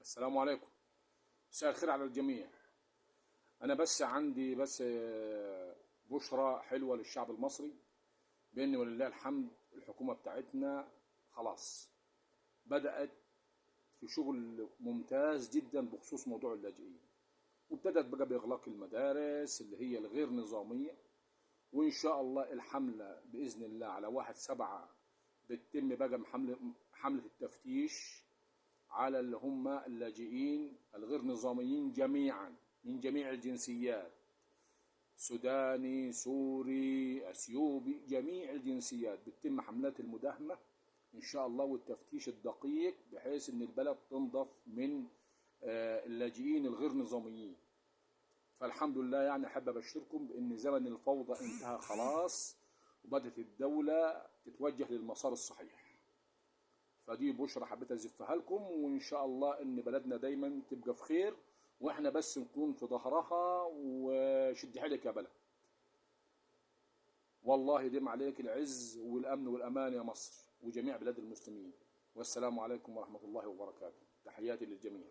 السلام عليكم. مساء الخير على الجميع. انا بس عندي بشرى حلوه للشعب المصري، بان ولله الحمد الحكومه بتاعتنا خلاص بدات في شغل ممتاز جدا بخصوص موضوع اللاجئين، وابتدت بقى باغلاق المدارس اللي هي الغير نظاميه. وان شاء الله الحمله باذن الله على 1/7 بتتم بقى حمله التفتيش على اللي هم اللاجئين الغير نظاميين جميعا من جميع الجنسيات، سوداني، سوري، اثيوبي، جميع الجنسيات. بتتم حملات المداهمه ان شاء الله والتفتيش الدقيق بحيث ان البلد تنضف من اللاجئين الغير نظاميين. فالحمد لله، يعني حابب ابشركم بان زمن الفوضى انتهى خلاص، وبدات الدوله تتوجه للمسار الصحيح. فدي بشرى حبيت ازفها لكم، وان شاء الله ان بلدنا دايما تبقى في خير، واحنا بس نكون في ظهرها. وشد حيلك يا بلد، والله يديم عليك العز والامن والامان يا مصر وجميع بلاد المسلمين. والسلام عليكم ورحمه الله وبركاته. تحياتي للجميع.